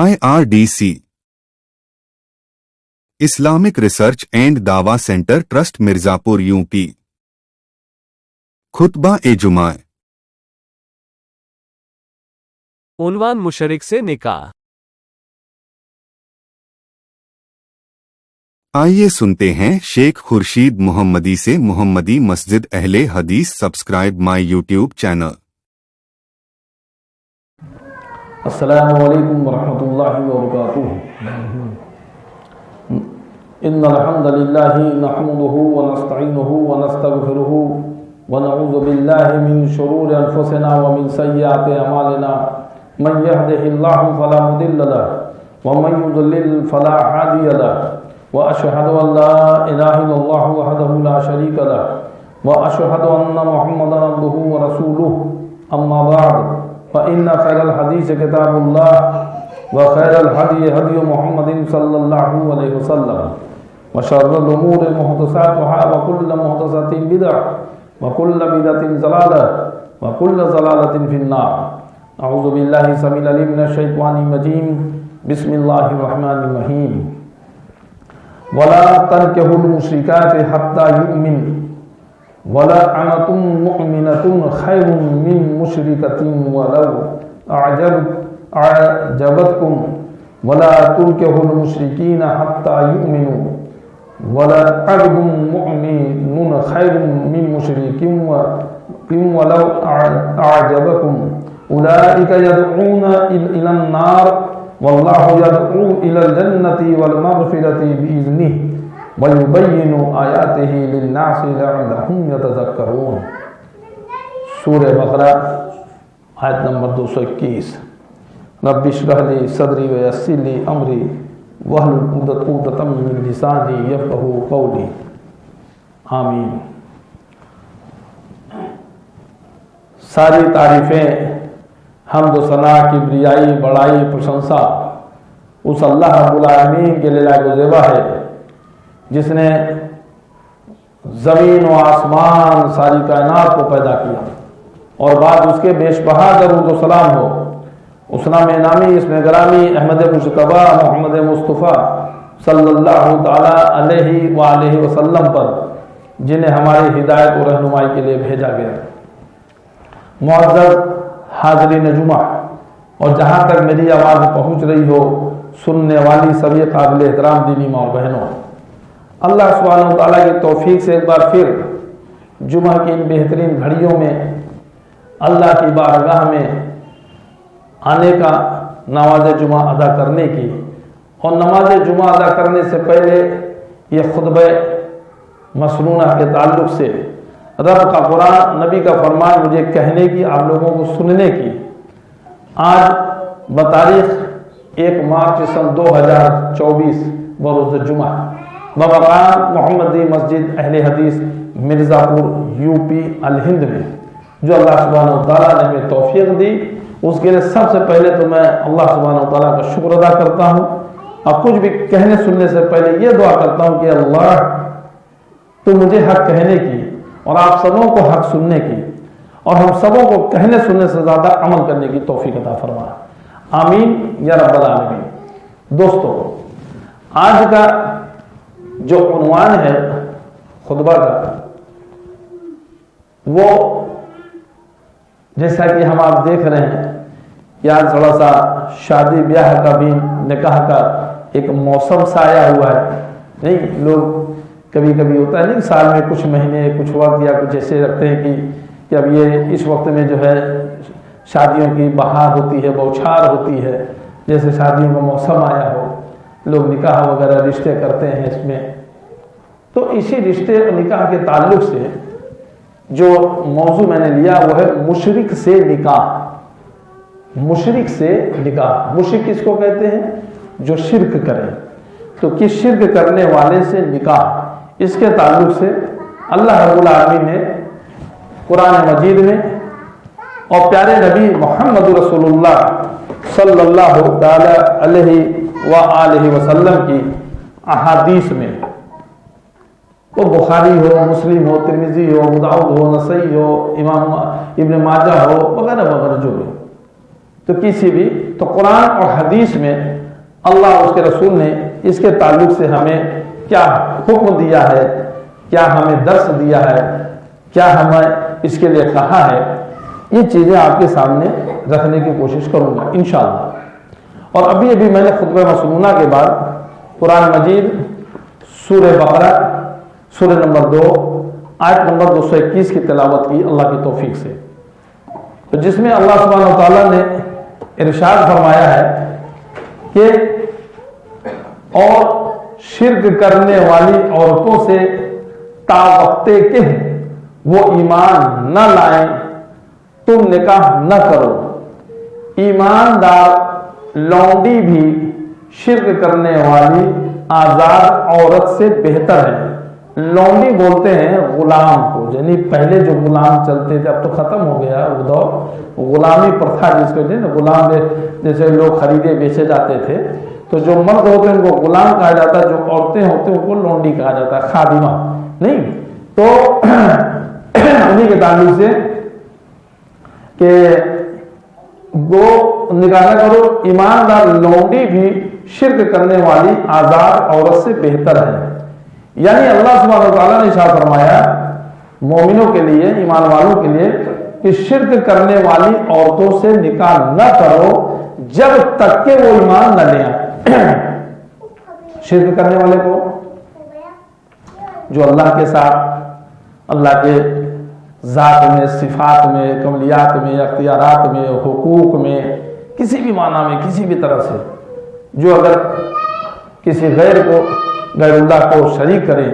IRDC Islamic research and دعویٰ centre trust Mirzapur UP خطبہ جمعہ عنوان مشرک سے نکاح۔ آئیے سنتے ہیں شیخ خورشید محمدی سے محمدی مسجد اہل حدیث سبسکرائب مائی YouTube چینل۔ السلام علیکم ورحمۃ اللہ وبرکاتہ۔ ان الحمد للہ نحمده ونستعینه ونستغفره ونعوذ باللہ من شرور انفسنا ومن سیئات اعمالنا من يهده الله فلا مضل له ومن يضلل فلا هادي له واشهد ان لا اله الا الله وحده لا شريك له واشهد ان محمدا عبده ورسوله اما بعد فإن خير الحديث كتاب الله وخير الهدي هدي محمد صلى الله عليه وسلم وشر الأمور محدثاتها وكل محدثة بدعة وكل بدعة ضلالة وكل ضلالة في النار۔ أعوذ بالله السميع العليم من الشيطان الرجيم بسم الله الرحمن الرحيم۔ ولا تنكحوا المشركات حتى يؤمنوا ولا أمة مؤمنة خير من مشركة ولو أعجبتكم ولا تنكحوا المشركين حتى يؤمنوا ولا عبد مؤمن خير من مشرك ولو أعجبكم أولئك يدعون إلى النار والله يدعو إلى الجنة والمغفرة بإذنه وَيُبَيِّنُ آيَاتِهِ لِلنَّاسِ لَعَلَّهُمْ يَتَذَكَّرُونَ۔ سورہ بقرہ آیت نمبر 221۔ رب اشرح لي صدری ویسر لي امری واحلل عقدۃ من لسانی یفقہوا قولی، آمین۔ ساری تعریفیں، حمد و ثنا، کبریائی، بڑائی، پرشنسا اس اللہ رب العالمین کے لیے لائق و زیبا ہے جس نے زمین و آسمان ساری کائنات کو پیدا کیا، اور بعد اس کے بیش بہا درود و سلام ہو اس نام نامی، اس میں گرامی احمد مجتبی محمد مصطفیٰ صلی اللہ تعالی علیہ وآلہ وسلم پر، جنہیں ہماری ہدایت و رہنمائی کے لیے بھیجا گیا۔ معزز حاضرین جمعہ، اور جہاں تک میری آواز پہنچ رہی ہو سننے والی سبھی قابل احترام دینی ماں اور بہنوں، اللہ سبحانہ و تعالیٰ کی توفیق سے ایک بار پھر جمعہ کی ان بہترین گھڑیوں میں اللہ کی بارگاہ میں آنے کا، نماز جمعہ ادا کرنے کی، اور نماز جمعہ ادا کرنے سے پہلے یہ خطبہ مسنونہ کے تعلق سے رب کا قرآن، نبی کا فرمان مجھے کہنے کی، آپ لوگوں کو سننے کی۔ آج بتاریخ 1 مارچ سن 2024 بروز جمعہ بمقام محمدی مسجد اہل حدیث مرزاپور UP الہند میں، جو اللہ سبحانہ وتعالیٰ نے ہمیں توفیق دی، اس کے لیے سب سے پہلے تو میں اللہ سبحانہ وتعالیٰ کا شکر ادا کرتا ہوں، اور کچھ بھی کہنے سننے سے پہلے یہ دعا کرتا ہوں کہ اللہ تو مجھے حق کہنے کی اور آپ سبوں کو حق سننے کی، اور ہم سبوں کو کہنے سننے سے زیادہ عمل کرنے کی توفیق عطا فرما، آمین یا رب العالمین۔ دوستو، آج کا جو عنوان ہے خطبہ کا، وہ جیسا کہ ہم آپ دیکھ رہے ہیں، یا تھوڑا سا شادی بیاہ کا بھی، نکاح کا ایک موسم سا آیا ہوا ہے۔ نہیں، لوگ کبھی کبھی ہوتا ہے نہیں، سال میں کچھ مہینے، کچھ وقت یا کچھ ایسے رکھتے ہیں کہ اب یہ اس وقت میں جو ہے شادیوں کی بہار ہوتی ہے، بوچھار ہوتی ہے، جیسے شادیوں کا موسم آیا ہو، لوگ نکاح وغیرہ رشتے کرتے ہیں اس میں۔ تو اسی رشتے اور نکاح کے تعلق سے جو موضوع میں نے لیا وہ ہے مشرک سے نکاح۔ مشرک سے نکاح، مشرک کس کو کہتے ہیں؟ جو شرک کرے۔ تو کس شرک کرنے والے سے نکاح، اس کے تعلق سے اللہ رب العالمین نے قرآن مجید میں اور پیارے نبی محمد رسول اللہ صلی اللہ تعالی علیہ وآلہ وسلم کی احادیث میں، وہ بخاری ہو، مسلم ہو، ترمذی ہو، ابو داؤد ہو، نسائی ہو، امام ابن ماجہ ہو، وغیرہ وغیرہ، جو بھی تو کسی بھی تو قرآن اور حدیث میں اللہ اور اس کے رسول نے اس کے تعلق سے ہمیں کیا حکم دیا ہے، کیا ہمیں درس دیا ہے، کیا ہمیں اس کے لیے کہا ہے، یہ چیزیں آپ کے سامنے رکھنے کی کوشش کروں گا انشاءاللہ۔ اور ابھی میں نے خطبہ مسنونہ کے بعد قرآن مجید سورہ بقرہ سورہ نمبر 2 آیت نمبر 221 کی تلاوت کی اللہ کی توفیق سے، تو جس میں اللہ سبحانہ و تعالیٰ نے ارشاد فرمایا ہے کہ اور شرک کرنے والی عورتوں سے تا وقت کہ وہ ایمان نہ لائیں تم نکاح نہ کرو۔ ایماندار لونڈی بھی شرک کرنے والی آزاد عورت سے بہتر ہے۔ لونڈی بولتے ہیں غلام کو، یعنی پہلے جو غلام چلتے تھے، اب تو ختم ہو گیا وہ دور، غلامی پرتھا جس کو نا غلام جیسے لوگ خریدے بیچے جاتے تھے، تو جو مرد ہوتے ہیں ان کو غلام کہا جاتا ہے، جو عورتیں ہوتے ہیں ان کو لونڈی کہا جاتا ہے، خادمہ نہیں۔ تو انہیں کے تعلق سے کہ وہ نکاح نہ کرو، ایماندار لونڈی بھی شرک کرنے والی آزاد عورت سے بہتر ہے۔ یعنی اللہ سبحانہ و تعالیٰ نے ارشاد فرمایا مومنوں کے لیے، ایمان والوں کے لیے، کہ شرک کرنے والی عورتوں سے نکاح نہ کرو جب تک کہ وہ ایمان نہ لے آئے۔ شرک کرنے والے کو جو اللہ کے ساتھ، اللہ کے ذات میں، صفات میں، کمالیات میں، اختیارات میں، حقوق میں، کسی بھی معنی میں، کسی بھی طرح سے جو اگر کسی غیر اللہ کو شریک کرے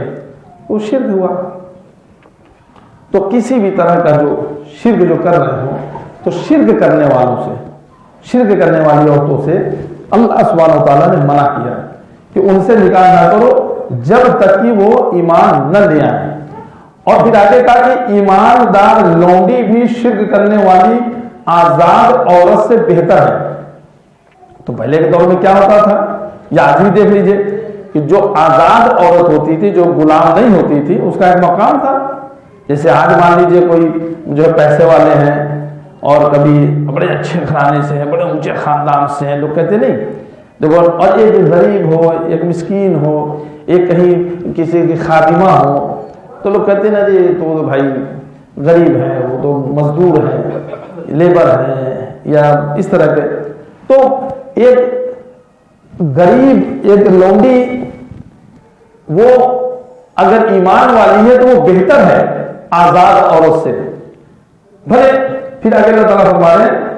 وہ شرک ہوا۔ تو کسی بھی طرح کا جو شرک جو کر رہے ہوں، تو شرک کرنے والوں سے، شرک کرنے والی عورتوں سے اللہ سبحانہ و تعالیٰ نے منع کیا کہ ان سے نکاح نہ کرو جب تک کہ وہ ایمان نہ لے آئیں۔ اور پھر آگے کہا کہ ایماندار لونڈی بھی شرک کرنے والی آزاد عورت سے بہتر ہے۔ تو پہلے کے دور میں کیا ہوتا تھا، یا آج بھی دیکھ لیجئے کہ جو آزاد عورت ہوتی تھی، جو غلام نہیں ہوتی تھی، اس کا ایک مقام تھا۔ جیسے آج مان لیجئے کوئی جو پیسے والے ہیں اور کبھی بڑے اچھے گھرانے سے ہیں، بڑے اونچے خاندان سے ہیں، لوگ کہتے نہیں دیکھو، اور ایک غریب ہو، ایک مسکین ہو، ایک کہیں کسی کی خادمہ ہو، تو لوگ کہتے نا جی تو بھائی غریب ہے، وہ تو مزدور ہے، لیبر ہے، یا اس طرح کے۔ تو ایک غریب، ایک لونڈی، وہ اگر ایمان والی ہے تو وہ بہتر ہے آزاد عورت سے۔ بھلے پھر آگے اللہ تعالیٰ فرما رہے ہیں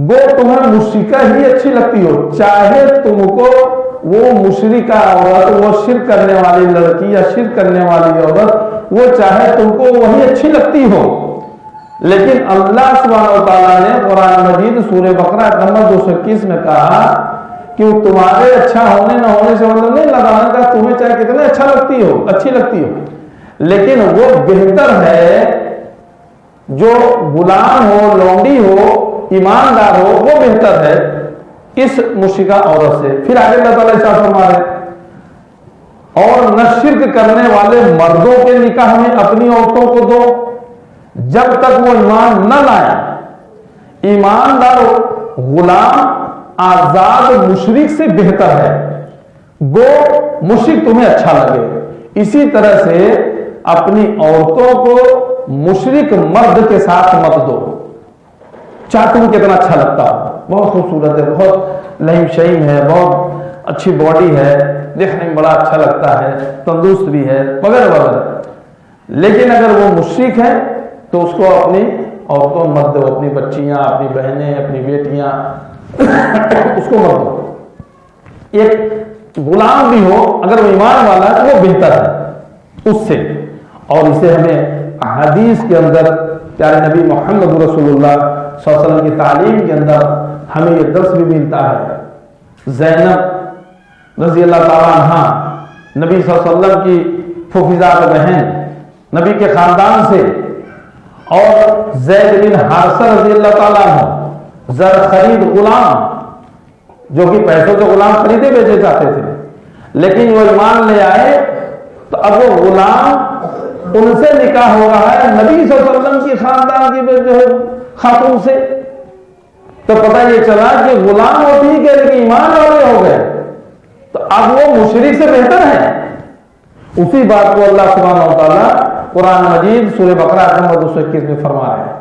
وہ تمہیں مشرکہ ہی اچھی لگتی ہو، چاہے تم کو وہ مشرکہ عورت، وہ شرک کرنے والی لڑکی یا شرک کرنے والی عورت، وہ چاہے تم کو وہی اچھی لگتی ہو، لیکن اللہ سبحانہ و تعالیٰ نے قرآن مجید سورہ بقرہ نمبر 221 میں کہا کہ وہ تمہارے اچھا ہونے نہ ہونے سے مطلب نہیں لگانے کا، تمہیں چاہے کتنے اچھی لگتی ہو، لیکن وہ بہتر ہے جو غلام ہو، لونڈی ہو، ایماندار ہو، وہ بہتر ہے اس مشرکہ عورت سے۔ پھر آگے اللہ تعالیٰ ارشاد فرما رہے اور نہ شرک کرنے والے مردوں کے نکاح میں اپنی عورتوں کو دو جب تک وہ ایمان نہ لائیں۔ ایماندار غلام آزاد مشرک سے بہتر ہے، گو مشرک تمہیں اچھا لگے۔ اسی طرح سے اپنی عورتوں کو مشرک مرد کے ساتھ مت دو، چاہے تمہیں کتنا اچھا لگتا ہو، بہت خوبصورت ہے، بہت لہیم شہیم ہے، بہت اچھی باڈی ہے، دیکھنے میں بڑا اچھا لگتا ہے، تندرست بھی ہے، وغیرہ وغیرہ، لیکن اگر وہ مشرک ہے تو اس کو اپنی عورتوں مت دو، اپنی بچیاں، اپنی بہنیں، اپنی بیٹیاں، اس کو مت دو۔ ایک غلام بھی ہو اگر وہ ایمان والا ہے تو وہ بہتر ہے اس سے۔ اور اسے ہمیں حدیث کے اندر پیارے نبی محمد رسول اللہ صلی اللہ علیہ وسلم کی تعلیم کے اندر ہمیں یہ درس بھی ملتا ہے۔ زینب رضی اللہ تعالیٰ عنہ نبی صلی اللہ علیہ وسلم کی پھوپھیزاد بہن، نبی کے خاندان سے، اور زید بن حارثہ رضی اللہ تعالیٰ عنہ زر خرید غلام، جو کہ پیسوں سے غلام خریدے بیچے جاتے تھے، لیکن وہ ایمان لے آئے تو اب وہ غلام ان سے نکاح ہو رہا ہے نبی صلی اللہ علیہ وسلم کی خاندان کی جو ہے خاتون سے۔ تو پتہ یہ چلا کہ غلام وہ ٹھیک ہے لیکن ایمان والے ہو گئے تو اب وہ مشرک سے بہتر ہے. اسی بات کو اللہ سبحانہ و تعالیٰ قرآن مجید سورہ بقرہ نمبر 221 میں فرما رہے ہیں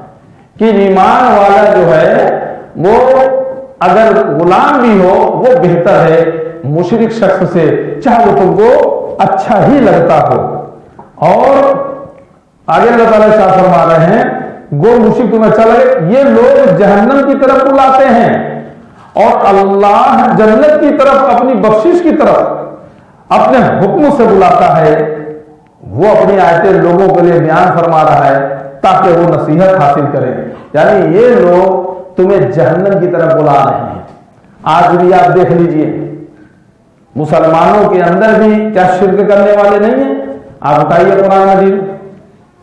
کہ ایمان والا جو ہے وہ اگر غلام بھی ہو وہ بہتر ہے مشرک شخص سے، چاہے وہ تم کو اچھا ہی لگتا ہو. اور آگے اللہ تعالیٰ شاہ فرما رہے ہیں گو مشرک تمہیں اچھا لگے، یہ لوگ جہنم کی طرف بلاتے ہیں اور اللہ جنت کی طرف، اپنی بخشش کی طرف اپنے حکم سے بلاتا ہے. وہ اپنی آیتیں لوگوں کے لیے بیان فرما رہا ہے تاکہ وہ نصیحت حاصل کریں. یعنی یہ لوگ تمہیں جہنم کی طرف بلا رہے ہیں. آج بھی آپ دیکھ لیجئے مسلمانوں کے اندر بھی کیا شرک کرنے والے نہیں ہیں؟ آپ بتائیے قرآن مجید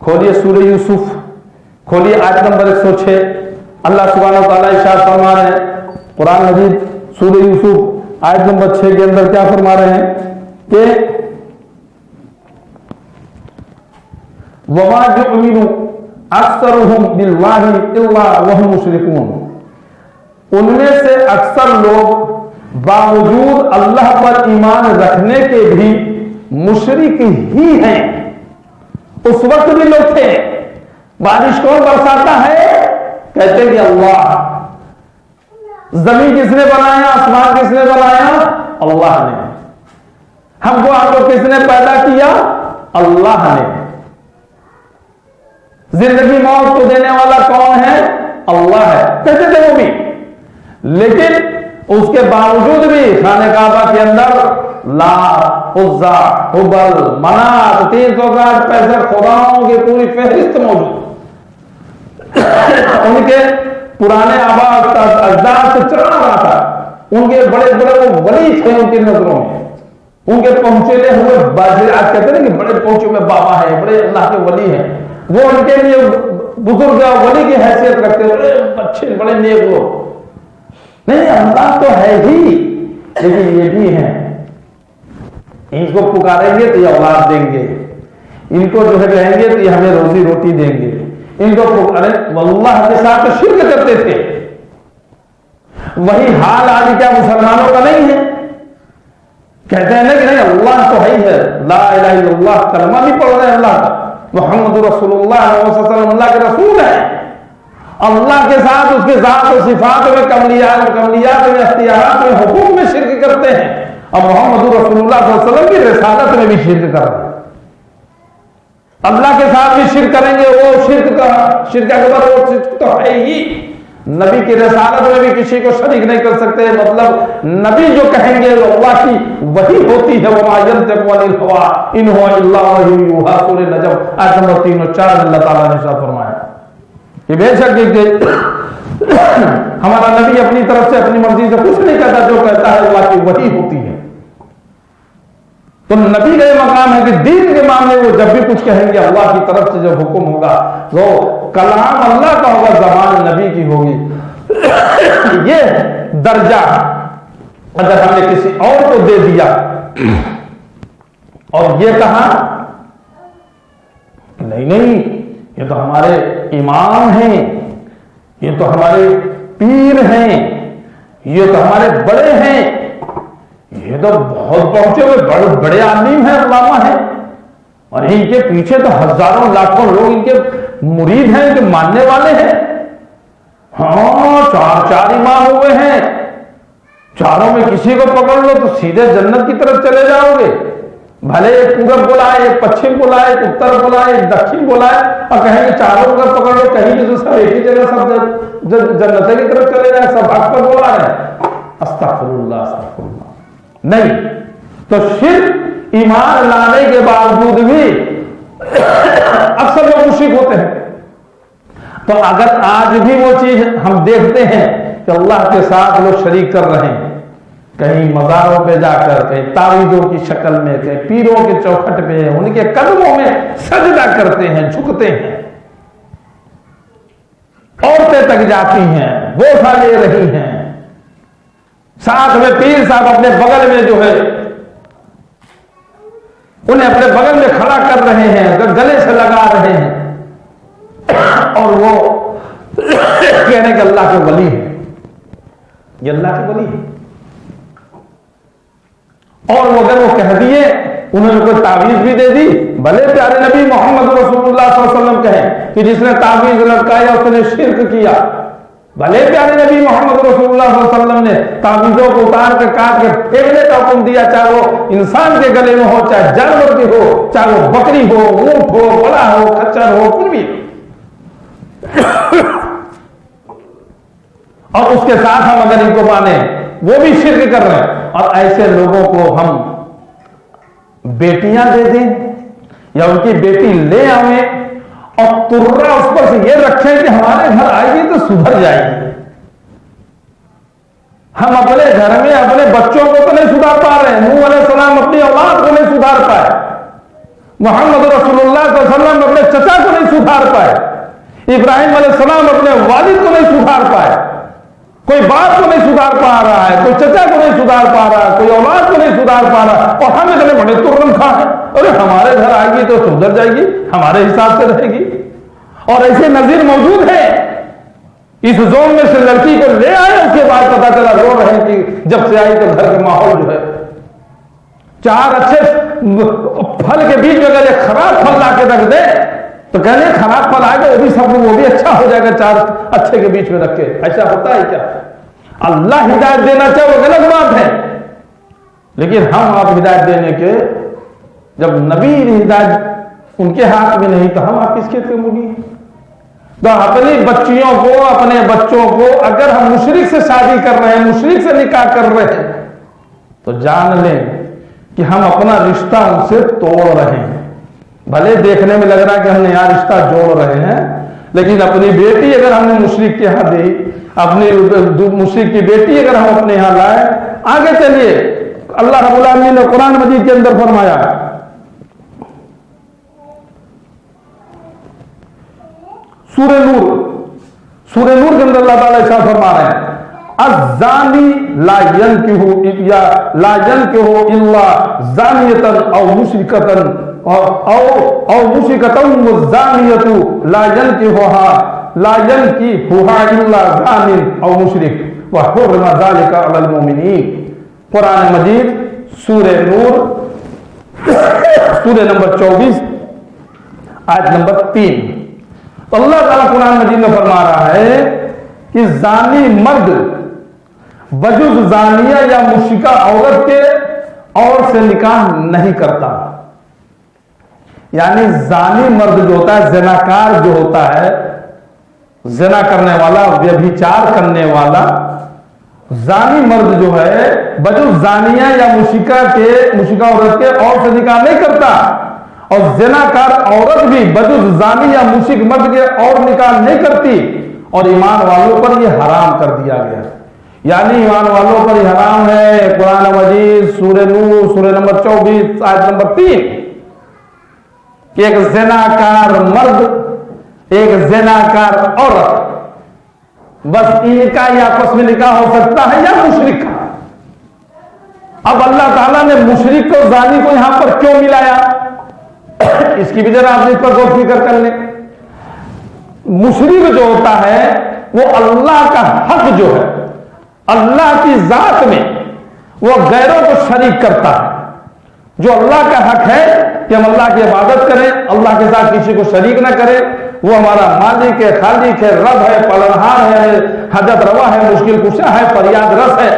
کھولیے سورہ یوسف، کھولیے آیت نمبر 106. اللہ سبحانہ و تعالیٰ ارشاد فرما رہے ہیں قرآن مجید سورہ یوسف آیت نمبر 6 کے اندر کیا فرما رہے ہیں کہ وَمَا يُؤْمِنُ أَكْثَرُهُمْ بِاللَّهِ إِلَّا وَهُمْ مُشْرِكُونَ. ان میں سے اکثر لوگ باوجود اللہ پر ایمان رکھنے کے بھی مشرک ہی ہیں. اس وقت بھی لوگ تھے. بارش کون برساتا ہے؟ کہتے کہ اللہ. زمین کس نے بنایا؟ آسمان کس نے بنایا؟ اللہ نے. ہم کو آپ کو کس نے پیدا کیا؟ اللہ نے. زندگی موت کو دینے والا کون ہے؟ اللہ ہے. کہتے تھے وہ بھی. لیکن اس کے باوجود بھی خانہ کعبہ کے اندر لات، عزا، حبل، منات، 365 خداؤں کی پوری فہرست موجود. ان کے پرانے آبا اجداد سے چلا رہا تھا. ان کے بڑے بڑے وہ ولی تھے ان کی نظروں میں. ان کے پہنچے ہوئے آج کہتے ہیں کہ بڑے پہنچے ہوئے بابا ہیں، بڑے اللہ کے ولی ہیں. وہ ان کے لیے بزرگ ولی کی حیثیت رکھتے، بڑے اچھے بڑے نیک لوگ. نہیں، اللہ تو ہے ہی لیکن یہ بھی ہیں. ان کو پکاریں گے تو یہ اولاد دیں گے، ان کو جو ہے کہیں گے تو یہ ہمیں روزی روٹی دیں گے. ان کو پکارے اللہ کے ساتھ شرک کرتے تھے. وہی حال آج کیا مسلمانوں کا نہیں ہے؟ کہتے ہیں نا کہ نہیں اللہ تو ہے ہی ہے، لا الہ الا اللہ کلمہ بھی پڑھ رہے ہیں اللہ کا، محمد رسول اللہ صلی اللہ علیہ وسلم اللہ کے رسول ہے. اللہ کے ساتھ اس کے ذات و صفات میں کملیات میں اختیارات میں حقوق میں شرک کرتے ہیں اور محمد رسول اللہ صلی اللہ علیہ وسلم کی رسالت میں بھی شرک کر رہے ہیں. اللہ کے ساتھ بھی شرک کریں گے، وہ شرک اکبر وہ شرک تو ہے ہی. نبی کی رسالت میں بھی کسی کو شریک نہیں کر سکتے. مطلب نبی جو کہیں گے وہ اللہ کی وحی ہوتی ہے. وما ينطق عن الهوى ان هو الا وحی یوحى. سورہ نجم آیت نمبر 3 اور 4 اللہ تعالیٰ نے ارشاد فرمایا کہ بے شک ہمارا نبی اپنی طرف سے اپنی مرضی سے کچھ نہیں کہتا، جو کہتا ہے اللہ کی وحی ہوتی ہے. تو نبی کا یہ مقام ہے کہ دین کے معاملے وہ جب بھی کچھ کہیں گے اللہ کی طرف سے جب حکم ہوگا تو کلام اللہ کا ہوگا، زبان نبی کی ہوگی. یہ درجہ اگر ہم نے کسی اور کو دے دیا اور یہ کہا نہیں یہ تو ہمارے امام ہیں، یہ تو ہمارے پیر ہیں، یہ تو ہمارے بڑے ہیں، یہ تو بہت پہنچے ہوئے بڑے عالم ہیں، علامہ ہیں، اور ان کے پیچھے تو ہزاروں لاکھوں لوگ ان کے مرید ہیں، ان کے ماننے والے ہیں. ہاں چار امام ہوئے ہیں، چاروں میں کسی کو پکڑ لو تو سیدھے جنت کی طرف چلے جاؤ گے. بھلے ایک پورب بلائے، ایک پچھم بلائے، ایک اتر بلائے، ایک دکھن بلائے اور کہیں کہ چاروں کو پکڑ لو، کہیں کہ سب ایک ہی جگہ سب جنت کی طرف چلے جائیں، سب حق پر بلا رہے ہیں. استغفر اللہ استغفر اللہ. نہیں تو شرک ایمان لانے کے باوجود بھی اکثر لوگ مشرک ہوتے ہیں. تو اگر آج بھی وہ چیز ہم دیکھتے ہیں کہ اللہ کے ساتھ لوگ شریک کر رہے ہیں، کہیں مزاروں پہ جا کر، کہیں تعویذوں کی شکل میں، کہیں پیروں کے چوکھٹ پہ ان کے قدموں میں سجدہ کرتے ہیں، جھکتے ہیں، عورتیں تک جاتی ہیں، بوسہ لے رہی ہیں، ساتھ میں پیر صاحب اپنے بغل میں جو ہے انہیں اپنے بغل میں کھڑا کر رہے ہیں، گلے سے لگا رہے ہیں اور وہ کہنے کہ اللہ کے ولی ہیں. یہ اللہ کے ولی ہے. اور اگر وہ کہہ دیے, انہوں نے کوئی تعویذ بھی دے دی, بھلے پیارے نبی محمد رسول اللہ صلی اللہ علیہ وسلم کہیں کہ جس نے تعویذ لٹکایا اس نے شرک کیا, بھلے پیارے نبی محمد رسول اللہ صلی اللہ علیہ وسلم نے تعویذوں کو اتار کے کاٹ کے پھینکنے کا حکم دیا, چاہے وہ انسان کے گلے میں ہو, چاہے جانور کی ہو, چاہے وہ بکری ہو, اونٹ ہو, بڑا ہو, کچر ہو, کچھ بھی. اور اس کے ساتھ ہم اگر ان کو مانیں, وہ بھی شرک کر رہے ہیں. اور ایسے لوگوں کو ہم بیٹیاں دے دیں یا ان کی بیٹی لے آئیں اور ترا اس پر سے یہ رکھیں کہ ہمارے گھر آئے گی تو سدھر جائے گی. ہم اپنے گھر میں اپنے بچوں کو تو نہیں سدھار پا رہے ہیں. نوح علیہ السلام اپنی اولاد کو نہیں سدھار پائے, محمد رسول اللہ صلی اللہ علیہ وسلم اپنے چچا کو نہیں سدھار پائے, ابراہیم علیہ السلام اپنے والد کو نہیں سدھار پائے. کوئی باپ کو نہیں سدھار پا رہا ہے, کوئی چچا کو نہیں سدھار پا رہا ہے, کوئی اولاد کو نہیں سدھار پا رہا, اور ہم اتنے بڑے ترن کھا ہیں, ارے ہمارے گھر آئے گی تو سدھر جائے گی, ہمارے حساب سے رہے گی. اور ایسے نظیر موجود ہیں. اس زون میں سے لڑکی کو لے آئے, اس کے بعد پتا چلا رو رہے ہیں کہ جب سے آئی تو گھر کا ماحول جو ہے, چار اچھے پھل کے بیچ میں اگر ایک خراب پھل لا کے رکھ دے تو کہنے خراب پھل آئے گا, وہ بھی سب وہ بھی اچھا ہو جائے گا چار اچھے کے بیچ میں رکھ کے. ایسا ہوتا ہے کیا؟ اللہ ہدایت دینا چاہے وہ غلط بات ہے, لیکن ہم آپ ہدایت دینے کے, جب نبی ہدایت ان کے ہاتھ میں نہیں تو ہم آپ کس کھیت کے مولی ہیں؟ تو اپنی بچیوں کو, اپنے بچوں کو اگر ہم مشرک سے شادی کر رہے ہیں, مشرک سے نکاح کر رہے ہیں, تو جان لیں کہ ہم اپنا رشتہ ان سے توڑ رہے ہیں. بھلے دیکھنے میں لگ رہا ہے کہ ہم نے یہاں رشتہ جوڑ رہے ہیں, لیکن اپنی بیٹی اگر ہم نے مشرک کے یہاں دی, اپنی مشرک کی بیٹی اگر ہم اپنے یہاں لائے, آگے چلیے. اللہ رب العالمین نے قرآن مجید کے اندر فرمایا, سورہ نور کے اندر اللہ تعالیٰ ایسا فرما رہے ہیں, الزانی لا ينكح الا زانیۃ او مشرکۃ او مشرکۃ والزانیۃ لا ينكحها الا زان او مشرک وحرم ذلك علی المؤمنین. قرآن مجید سورہ نور سورہ نمبر 24 آیت نمبر 3. تو اللہ تعالیٰ قرآن مجید میں فرما رہا ہے کہ زانی مرد بجز زانیہ یا مشرکہ عورت کے اور سے نکاح نہیں کرتا. یعنی زانی مرد جو ہوتا ہے, زناکار جو ہوتا ہے, زنا کرنے والا, ویبھچار کرنے والا, زانی مرد جو ہے بجز زانیہ یا مشرکہ عورت کے اور سے نکاح نہیں کرتا, اور زناکار عورت بھی بجز زانی یا مشرک مرد کے اور نکاح نہیں کرتی. اور ایمان والوں پر یہ حرام کر دیا گیا. یعنی ایمان والوں پر یہ حرام ہے. قرآن مجید سورہ نور سورہ نمبر 24 آیت نمبر 3 کہ ایک زناکار مرد, ایک زناکار عورت, بس ان کا یا آپس میں نکاح ہو سکتا ہے یا مشرک کا. اب اللہ تعالیٰ نے مشرک کو زانی کو یہاں پر کیوں ملایا, اس کی بھی ذرا آپ اس پر غور فکر کر لیں. مشرک جو ہوتا ہے وہ اللہ کا حق جو ہے, اللہ کی ذات میں وہ غیروں کو شریک کرتا ہے. جو اللہ کا حق ہے کہ ہم اللہ کی عبادت کریں, اللہ کے ساتھ کسی کو شریک نہ کریں, وہ ہمارا مالک ہے, خالق ہے, رب ہے, پالنہار ہے, حاجت روا ہے, مشکل کشا ہے, فریاد رس ہے.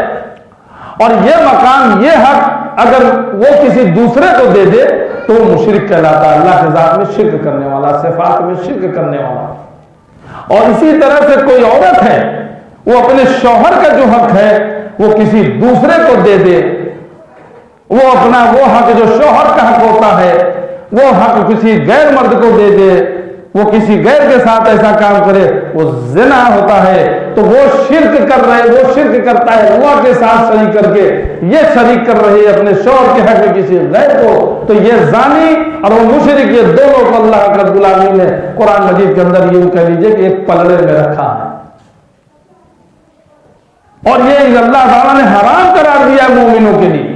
اور یہ مقام, یہ حق اگر وہ کسی دوسرے کو دے دے تو وہ مشرک کہلاتا ہے, اللہ کے ذات میں شرک کرنے والا, صفات میں شرک کرنے والا. اور اسی طرح سے کوئی عورت ہے, وہ اپنے شوہر کا جو حق ہے وہ کسی دوسرے کو دے دے, وہ اپنا وہ حق جو شوہر کا حق ہوتا ہے وہ حق کسی غیر مرد کو دے دے, وہ کسی غیر کے ساتھ ایسا کام کرے, وہ زنا ہوتا ہے. تو وہ شرک کر رہے, وہ شرک کرتا ہے اللہ کے ساتھ شریک کر کے, یہ شریک کر رہے اپنے شوہر کے حق میں کسی غیر کو. تو یہ زانی اور وہ مشرک, یہ دونوں کو اللہ رب العالمین نے قرآن مجید کے اندر یوں کہہ لیجئے کہ ایک پلڑے میں رکھا ہے. اور یہ اللہ تعالیٰ نے حرام قرار دیا مومنوں کے لیے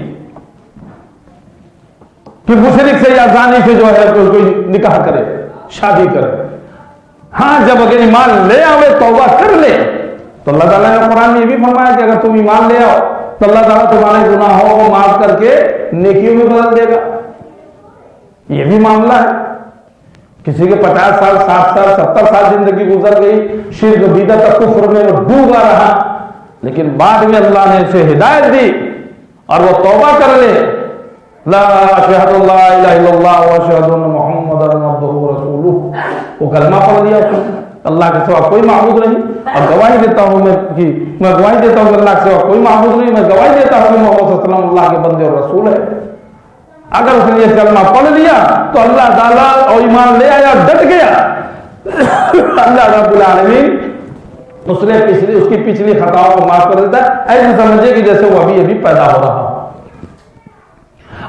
کہ مشرک سے یا زانی سے جو ہے کوئی نکاح کرے, شادی کرے. ہاں جب اگر ایمان لے آوے, توبہ کر لے, تو اللہ تعالیٰ نے قرآن میں یہ بھی فرمایا کہ اگر تم ایمان لے آؤ تو اللہ تعالیٰ تمہارے گناہوں کو معاف کر کے نیکیوں میں بدل دے گا. یہ بھی معاملہ ہے. کسی کے 50 سال 60 سال 70 سال زندگی گزر گئی, شرک بدعت کفر میں وہ ڈوبا رہا, لیکن بعد میں اللہ نے اسے ہدایت دی اور وہ توبہ کر لے, لا اشہد اللہ الہ الا اللہ و اشہد ان محمد عبدہ ورسولہ, وہ کلمہ پڑھ لیا اس نے, اللہ کے سوا کوئی معبود نہیں, اور گواہی دیتا ہوں میں گواہی دیتا ہوں کہ اللہ کے سوا کوئی معبود نہیں, میں گواہی دیتا ہوں کہ محمد صلی اللہ علیہ وسلم اللہ کے بندے اور رسول ہے. اگر اس نے یہ کلمہ پڑھ لیا تو اللہ تعالیٰ اور ایمان لے آیا, ڈٹ گیا, اللہ رب العالمین اس کی پچھلی خطاؤں کو معاف کر دیتا ہے. ایسے سمجھے کہ جیسے وہ ابھی پیدا ہو رہا ہو,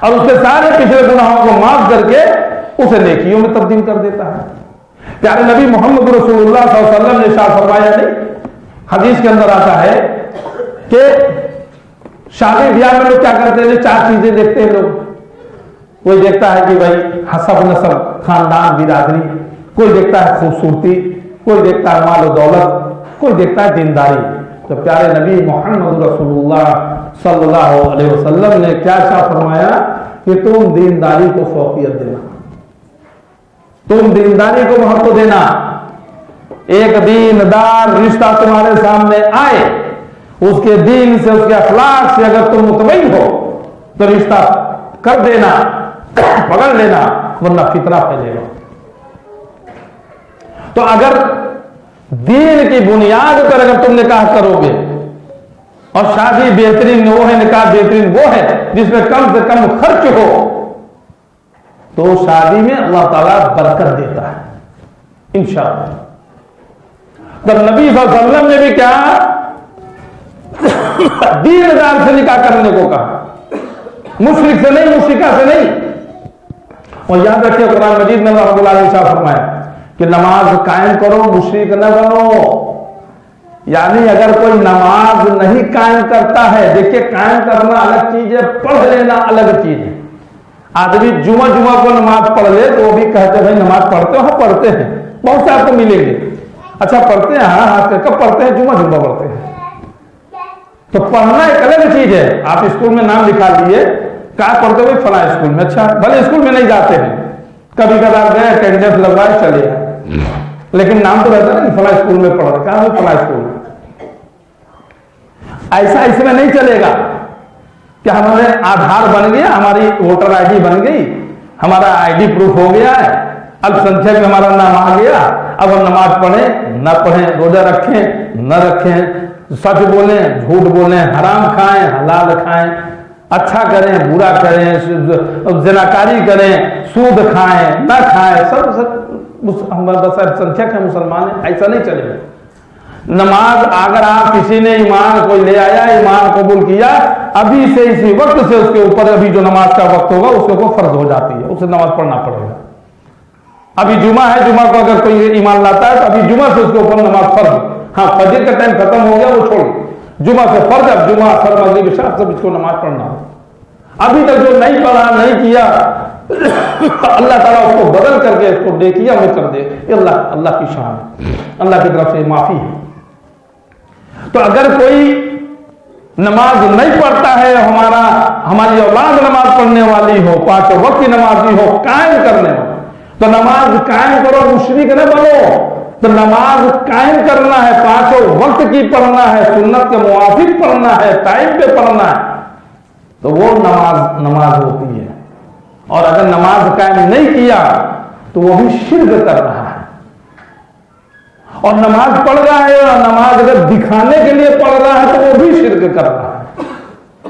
اور اس کے سارے پچھلے گناہوں کو معاف کر کے اسے نیکیوں میں تبدیل کر دیتا ہے. پیارے نبی محمد رسول اللہ صلی اللہ علیہ وسلم نے ارشاد فرمایا نہیں, حدیث کے اندر آتا ہے کہ شادی بیاہ میں لوگ کیا کرتے ہیں, 4 چیزیں دیکھتے ہیں لوگ. کوئی دیکھتا ہے کہ بھائی حسب نسب, خاندان, برادری, کوئی دیکھتا ہے خوبصورتی, کوئی دیکھتا ہے مال و دولت, کوئی دیکھتا ہے دینداری. تو پیارے نبی محمد رسول اللہ صلی اللہ علیہ وسلم نے کیا فرمایا کہ تم دینداری کو فوقیت دینا, تم دینداری کو محبت دینا. ایک دیندار رشتہ تمہارے سامنے آئے, اس کے دین سے, اس کے اخلاق سے اگر تم مطمئن ہو تو رشتہ کر دینا, پکڑ لینا, ورنہ فتنہ پھیلے گا. تو اگر دین کی بنیاد پر اگر تم نکاح کرو گے, اور شادی بہترین وہ ہے, نکاح بہترین وہ ہے جس میں کم سے کم خرچ ہو, تو شادی میں اللہ تعالیٰ برکت دیتا ہے انشاءاللہ. تو نبی صلی اللہ علیہ وسلم نے بھی کیا دیندار سے نکاح کرنے کو کہا, مشرک سے نہیں, مشرکہ سے نہیں. اور یاد رکھیے قرآن مجید میں اللہ رب العالمین نے فرمایا کہ نماز قائم کرو, مشرک نہ بنو. یعنی اگر کوئی نماز نہیں قائم کرتا ہے, دیکھیے قائم کرنا الگ چیز ہے, پڑھ لینا الگ چیز ہے. آدمی جمعہ کو نماز پڑھ لے تو وہ بھی کہتے ہیں بھائی نماز پڑھتے ہو, پڑھتے ہیں, بہت سے آپ کو ملیں گے. اچھا پڑھتے ہیں, ہاں کب پڑھتے ہیں, جمعہ پڑھتے ہیں. تو پڑھنا ایک الگ چیز ہے. آپ اسکول میں نام لکھا لیے, کہاں پڑھتے ہوئے فلاں اسکول میں, اچھا بھلے اسکول میں نہیں جاتے ہیں, کبھی کبھار گئے اٹینڈنس لگوائے چلے گئے, لیکن نام تو رہتا ہے نا فلاں اسکول میں پڑھ رہا, کہاں بھی فلاں اسکول میں. ایسا اس میں نہیں چلے گا کہ ہمارے آدھار بن گیا, ہماری ووٹر آئی ڈی بن گئی, ہمارا آئی ڈی پروف ہو گیا ہے, اب سنکھیا میں ہمارا نام آ گیا, اب ہم نماز پڑھیں نہ پڑھیں, روزہ رکھیں نہ رکھیں, سچ بولیں جھوٹ بولیں, حرام کھائیں حلال کھائیں, اچھا کریں برا کریں, زناکاری کریں, سود کھائیں نہ کھائیں, سب سنکھیا کے مسلمان ہیں. ایسا نہیں چلے گا. نماز اگر آپ کسی نے ایمان کوئی لے آیا, ایمان قبول کیا, ابھی سے اسی وقت سے اس کے اوپر ابھی جو نماز کا وقت ہوگا اس کے اوپر فرض ہو جاتی ہے, اسے نماز پڑھنا پڑے گا. ابھی جمعہ ہے, جمعہ کو اگر کوئی ایمان لاتا ہے تو ابھی جمعہ سے اس کے اوپر نماز فرض. ہاں فجر کا ٹائم ختم ہو گیا, وہ چھوڑ, جمعہ سے فرض, اب جمعہ اثر مغرب عشاء سب اس کو نماز پڑھنا ہو. ابھی تک جو نہیں پڑھا نہیں کیا, اللہ تعالیٰ اس کو بدل کر کے اس کو نیکیاں میں کر دے. اللہ کی شان ہے, اللہ کی طرف سے معافی ہے. تو اگر کوئی نماز نہیں پڑھتا ہے, ہماری اولاد نماز پڑھنے والی ہو, 5 وقت کی نماز بھی ہو, قائم کرنے ہو, تو نماز قائم کرو, مشرک نہ بنو. تو نماز قائم کرنا ہے, 5 وقت کی پڑھنا ہے, سنت کے موافق پڑھنا ہے, ٹائم پہ پڑھنا ہے, تو وہ نماز ہوتی ہے. اور اگر نماز قائم نہیں کیا تو وہ بھی شرک کر رہا ہے. اور نماز پڑھ رہا ہے, اور نماز اگر دکھانے کے لیے پڑھ رہا ہے تو وہ بھی شرک کر رہا ہے.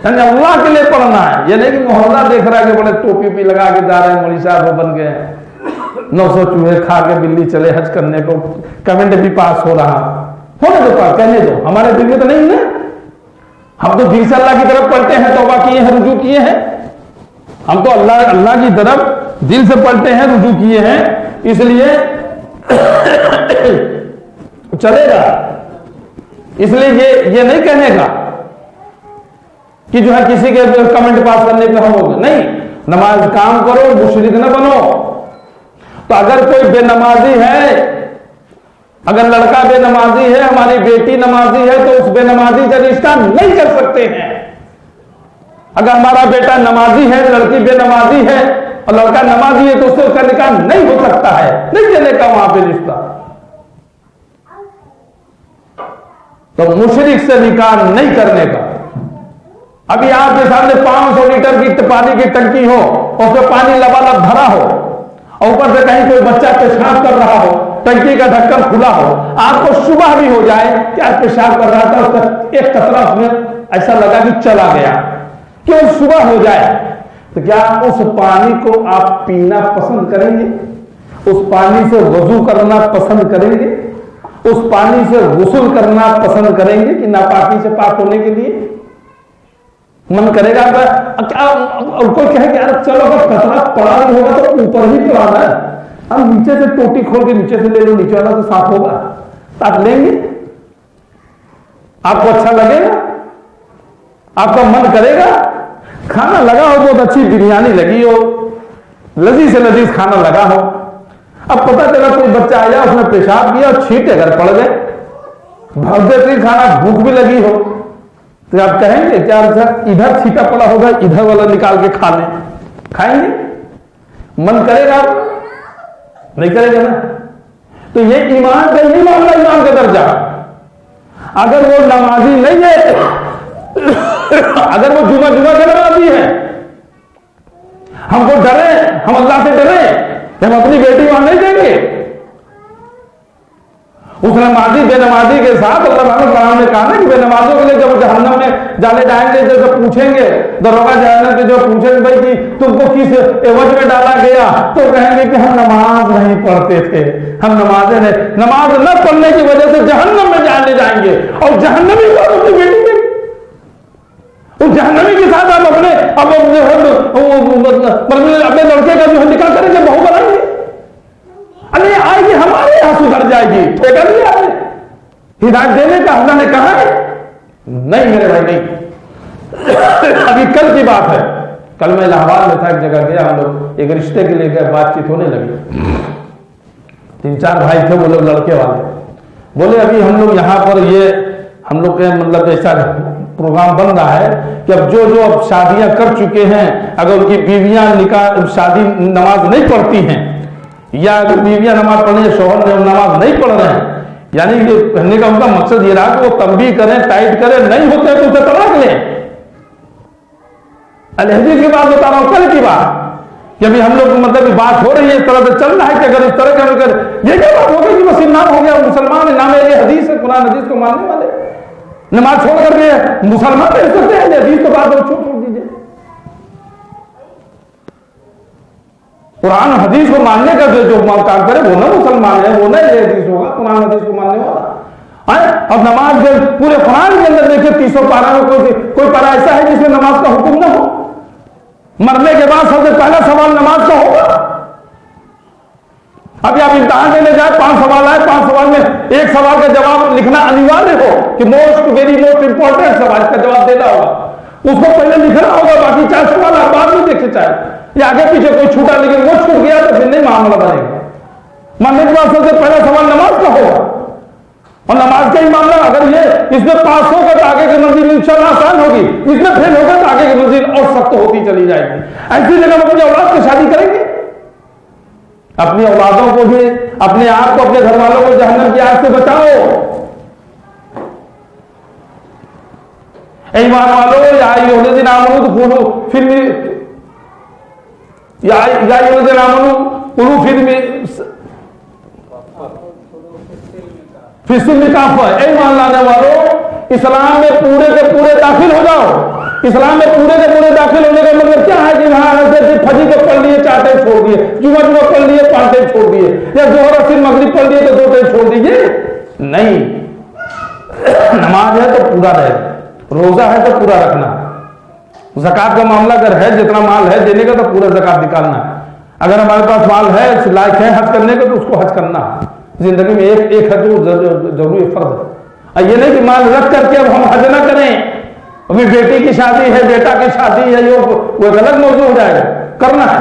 یعنی اللہ کے لیے پڑھنا ہے, یہ نہیں کہ محلہ دیکھ رہا ہے کہ بڑے ٹوپی پی لگا کے جا رہے ہیں, مولوی صاحب وہ بن گئے, 900 چوہے کھا کے بلی چلے حج کرنے کو, کمنٹ بھی پاس ہو رہا, ہونے دو پاس, کہنے دو. ہمارے دل میں تو نہیں ہے, ہم تو دل سے اللہ کی طرف پڑھتے ہیں, توبہ کیے ہیں, رجوع کیے ہیں. ہم تو اللہ کی طرف دل سے پڑھتے ہیں, رجوع کیے ہیں, اس لیے چلے گا. اس لیے یہ نہیں کہنے کا کہ جو ہے کسی کے کمنٹ پاس کرنے پہ ہم ہوگا, نہیں. نماز کام کرو, مشرک نہ بنو. تو اگر کوئی بے نمازی ہے اگر لڑکا بے نمازی ہے, ہماری بیٹی نمازی ہے, تو اس بے نمازی سے رشتہ نہیں کر سکتے ہیں. اگر ہمارا بیٹا نمازی ہے, لڑکی بے نمازی ہے اور لڑکا نمازی ہے, تو اس سے اس کا نکاح نہیں ہو سکتا ہے, نہیں چلے گا وہاں پہ رشتہ. تو مشرک سے نکاح نہیں کرنے کا. ابھی آپ کے سامنے 500 لیٹر کی پانی کی ٹنکی ہو اور اس میں پانی لبالب بھرا ہو اور اوپر سے کہیں کوئی بچہ پیشاب کر رہا ہو, ٹنکی کا ڈھکن کھلا ہو, آپ کو شبہ بھی ہو جائے کہ آج پیشاب کر رہا تھا, اس کا ایک قطرہ اس میں ایسا لگا کہ چلا گیا, کیوں شبہ ہو جائے, تو کیا اس پانی کو آپ پینا پسند کریں گے؟ اس پانی سے وضو کرنا پسند کریں گے؟ اس پانی سے غسل کرنا پسند کریں گے کہ ناپاکی سے پاک ہونے کے لیے من کرے گا؟ کوئی کہے کہ یار چلو اگر کچرا پڑا نہیں ہوگا تو اوپر ہی پڑانا ہے, ہم نیچے سے ٹوٹی کھول کے نیچے سے لے لو, نیچے والا تو صاف ہوگا, تو آپ لیں گے؟ آپ کو اچھا لگے گا؟ آپ کا من کرے گا؟ کھانا لگا ہو, بہت اچھی بریانی لگی ہو, لذیذ سے لذیذ کھانا لگا ہو, اب پتہ چلا کوئی بچہ آیا, اس نے پیشاب کیا اور چھینٹے اگر پڑ گئے, بہت بہترین کھانا, بھوک بھی لگی ہو, تو آپ کہیں گے کیا ادھر چھینٹا پڑا ہوگا, ادھر والا نکال کے کھا لیں, کھائیں گے؟ من کرے گا؟ نہیں کرے گا نا. تو یہ ایمان کا نہیں معاملہ, ایمان کا درجہ. اگر وہ نمازی نہیں ہے, اگر وہ جمعہ کے نمازی ہے, ہم کو ڈرے, ہم اللہ سے ڈرے, ہم اپنی بیٹی وہاں نہیں دیں گے. اس نمازی بے نمازی کے ساتھ اللہ نے کہا نا کہ بے نمازوں کے لیے جب جہنم میں جانے جائیں گے, جب پوچھیں گے دروگا جہنم کے, جو پوچھیں گے بھائی کہ تم کو کس عوض میں ڈالا گیا, تو کہیں گے کہ ہم نماز نہیں پڑھتے تھے, ہم نماز نہ پڑھنے کی وجہ سے جہنم میں جانے جائیں گے. اور جہنمی کو اپنی بیٹی دیں, اس جہنمی کے ساتھ آپ اپنے لڑکے کا جو ہے نکاح کریں گے, بہو بنائیں گے. ارے آئے گی ہمارے یہاں سدھر جائے گی, ٹھیکہ نہیں آئے ہدایت دینے کا اللہ نے کہا ہے؟ نہیں میرے بھائی نہیں. ابھی کل کی بات ہے, کل میں الہ آباد میں تھا, ایک جگہ گیا, ہم لوگ ایک رشتے کے لیے گئے, بات چیت ہونے لگی, 3-4 بھائی تھے وہ لوگ لڑکے والے, بولے ابھی ہم لوگ یہاں پر یہ ہم لوگ کے مطلب ایسا پروگرام بن رہا ہے کہ اب جو اب شادیاں کر چکے ہیں, اگر ان کی بیویاں نکاح شادی نماز نہیں پڑھتی ہیں, یا اگر بیویاں نماز پڑھنے, شوہر نماز نہیں پڑھ رہے ہیں, یعنی یہ کہنے کا ان کا مقصد یہ رہا کہ وہ تنبیہ کریں, ٹائٹ کریں, نہیں ہوتے تو اسے طلاق لیں. الحدیث کی بات بتا رہا ہوں, کل کی بات, کہ ابھی ہم لوگ مطلب بات ہو رہی ہے, اس طرح سے چل رہا ہے کہ اگر اس طرح کا یہ کیا بات ہو گئی کہ مسلم نام ہو گیا, مسلمان ہے, نام ہے یہ حدیث ہے, قرآن حدیث کو ماننے والے, نماز چھوڑ کر کے مسلمان رہ سکتے ہیں, یہ حدیث کو بات چھوڑ دیجیے. قرآن حدیث کو ماننے کا جو کام کرے وہ نہ مسلمان ہے, وہ نہ یہ حدیث ہوگا, قرآن حدیث کو ماننے والا. اور نماز پورے قرآن کے اندر دیکھیں 300 پارہ میں کوئی پارہ ایسا ہے جس میں نماز کا حکم نہ ہو. مرنے کے بعد سب سے پہلا سوال نماز کا ہوگا. ابھی آپ امتحان دینے جائیں, 5 سوال آئے, 5 سوال میں ایک سوال کا جواب لکھنا انیوارے ہو کہ ویری موسٹ امپورٹنٹ سوال کا جواب دینا ہوگا, اس کو پہلے لکھنا ہوگا, باقی 4 سوال آپ بعد میں دیکھے چاہے, یا آگے پیچھے کوئی چھوٹا لیکن وہ چھوٹ گیا تو پھر نہیں معاملہ بنے گا. مرنے کے بعد سب سے پہلا سوال نماز کا ہوگا, اور نماز کا ہی معاملہ اگر یہ اس میں پاس ہوگا تو آگے کی منزل انشاءاللہ آسان ہوگی, اس میں فیل ہوگا تو آگے کی منزل اور سخت ہوتی چلی جائے گی. ایسی جگہ ہم اپنی اولاد کی شادی کریں گے, اپنی اولادوں کو بھی, اپنے آپ کو, اپنے گھر والوں کو جہنم کی آگ سے بچاؤ. ایمان والو, یا ایھا الذین آمنوا ادخلوا فی السلم کافہ, ایمان لانے والوں اسلام میں پورے کے پورے داخل ہو جاؤ. اسلام میں پورے کے پورے داخل ہونے کا مطلب کیا ہے کہ وہاں فجر کو پڑھ لیے 4 ٹائم چھوڑ دیے, جمعہ پڑھ لیے 5 ٹائم چھوڑ دیے, یا ظہر اثر مغرب پڑھ لیے تو 2 ٹائم چھوڑ دیجیے. نہیں, نماز ہے تو پورا رہے, روزہ ہے تو پورا رکھنا, زکات کا معاملہ اگر ہے, جتنا مال ہے دینے کا تو پورا زکات نکالنا ہے. اگر ہمارے پاس مال ہے, لائق ہے حج کرنے کا, تو اس کو حج کرنا ہے. زندگی میں ایک حج ضروری فرض ہے. یہ نہیں کہ مال رکھ کر کے اب ہم حج نہ کریں, ابھی بیٹی کی شادی ہے, بیٹا کی شادی ہے, وہ غلط موضوع ہو جائے گا. کرنا ہے,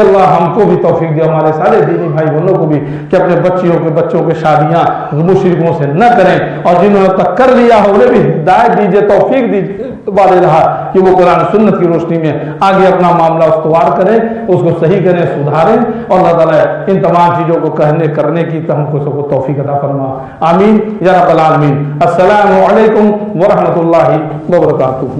اللہ ہم کو بھی توفیق دے، ہمارے سارے دینی بھائی بہنوں کو بھی کہ اپنے بچوں کے شادیاں مشرکوں سے نہ کریں، اور جنہوں نے تک کر لیا ہو انہیں بھی ہدایت دیجیے، توفیق دیجیے والے رہا کہ وہ قرآن سنت کی روشنی میں آگے اپنا معاملہ استوار کریں، اس کو صحیح کریں، سدھاریں، اور اللہ تعالیٰ ان تمام چیزوں کو کہنے کرنے کی ہم کو سب کو توفیق عطا فرما، آمین یا رب العالمین۔ السلام علیکم ورحمۃ اللہ وبرکاتہ۔